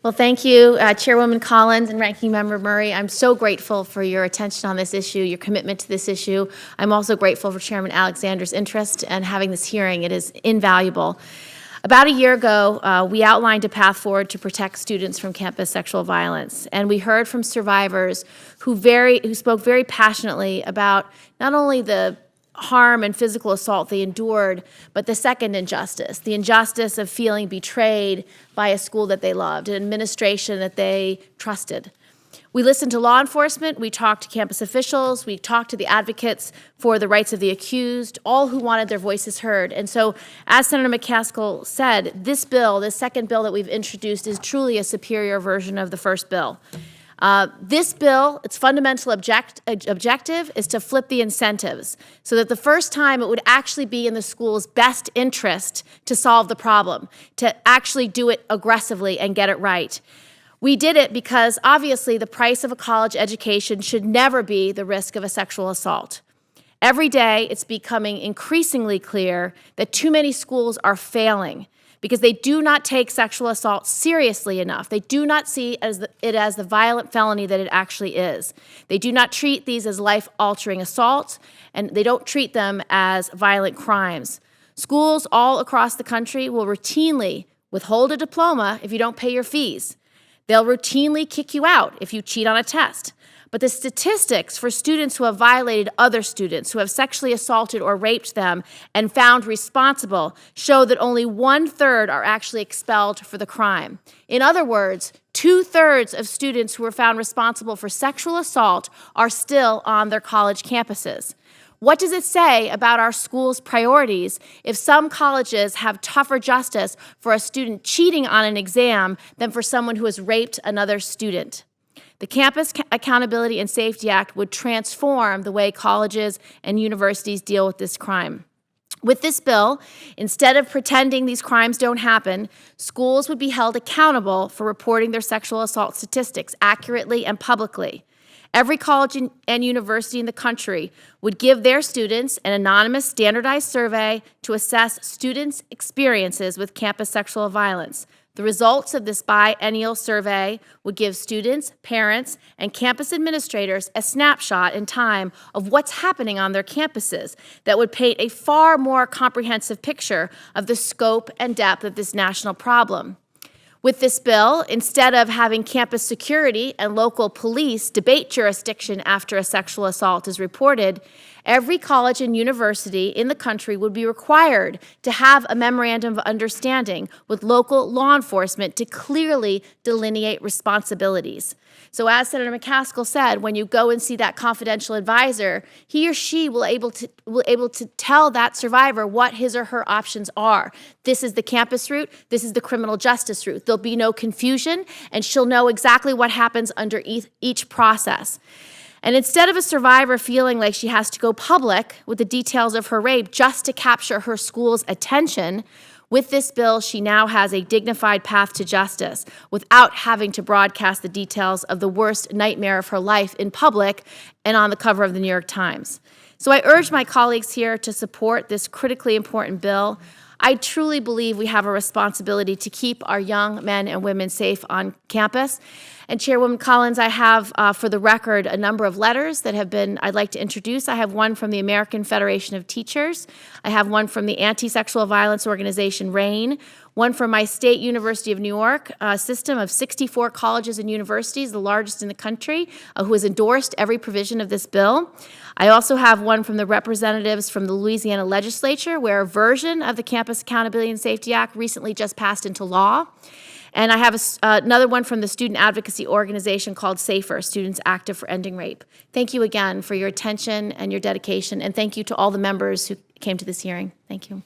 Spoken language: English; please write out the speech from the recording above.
Well, thank you, Chairwoman Collins and Ranking Member Murray. I'm so grateful for your attention on this issue, your commitment to this issue. I'm also grateful for Chairman Alexander's interest in having this hearing. It is invaluable. About a year ago, we outlined a path forward to protect students from campus sexual violence, and we heard from survivors who spoke very passionately about not only the harm and physical assault they endured, but the second injustice, the injustice of feeling betrayed by a school that they loved, an administration that they trusted. We listened to law enforcement, we talked to campus officials, we talked to the advocates for the rights of the accused, all who wanted their voices heard. And so, as Senator McCaskill said, this bill, this second bill that we've introduced, is truly a superior version of the first bill. This bill, its fundamental objective is to flip the incentives so that the first time it would actually be in the school's best interest to solve the problem, to actually do it aggressively and get it right. We did it because obviously the price of a college education should never be the risk of a sexual assault. Every day it's becoming increasingly clear that too many schools are failing because they do not take sexual assault seriously enough. They do not see it as the violent felony that it actually is. They do not treat these as life-altering assaults, and they don't treat them as violent crimes. Schools all across the country will routinely withhold a diploma if you don't pay your fees. They'll routinely kick you out if you cheat on a test. But the statistics for students who have violated other students, who have sexually assaulted or raped them and found responsible, show that only 1/3 are actually expelled for the crime. In other words, 2/3 of students who were found responsible for sexual assault are still on their college campuses. What does it say about our school's priorities if some colleges have tougher justice for a student cheating on an exam than for someone who has raped another student? The Campus Accountability and Safety Act would transform the way colleges and universities deal with this crime. With this bill, instead of pretending these crimes don't happen, schools would be held accountable for reporting their sexual assault statistics accurately and publicly. Every college and university in the country would give their students an anonymous standardized survey to assess students' experiences with campus sexual violence. The results of this biennial survey would give students, parents, and campus administrators a snapshot in time of what's happening on their campuses that would paint a far more comprehensive picture of the scope and depth of this national problem. With this bill, instead of having campus security and local police debate jurisdiction after a sexual assault is reported, every college and university in the country would be required to have a memorandum of understanding with local law enforcement to clearly delineate responsibilities. So as Senator McCaskill said, when you go and see that confidential advisor, he or she will able to tell that survivor what his or her options are. This is the campus route, this is the criminal justice route. There'll be no confusion, and she'll know exactly what happens under each process. And instead of a survivor feeling like she has to go public with the details of her rape just to capture her school's attention, with this bill, she now has a dignified path to justice without having to broadcast the details of the worst nightmare of her life in public and on the cover of the New York Times. So I urge my colleagues here to support this critically important bill. I truly believe we have a responsibility to keep our young men and women safe on campus. And Chairwoman Collins, I have, for the record, a number of letters that I'd like to introduce. I have one from the American Federation of Teachers. I have one from the anti-sexual violence organization RAIN, one from my state University of New York system of 64 colleges and universities, the largest in the country, who has endorsed every provision of this bill. I also have one from the representatives from the Louisiana legislature, where a version of the Campus Accountability and Safety Act recently just passed into law. And I have another one from the student advocacy organization called SAFER, Students Active for Ending Rape. Thank you again for your attention and your dedication, and thank you to all the members who came to this hearing. Thank you.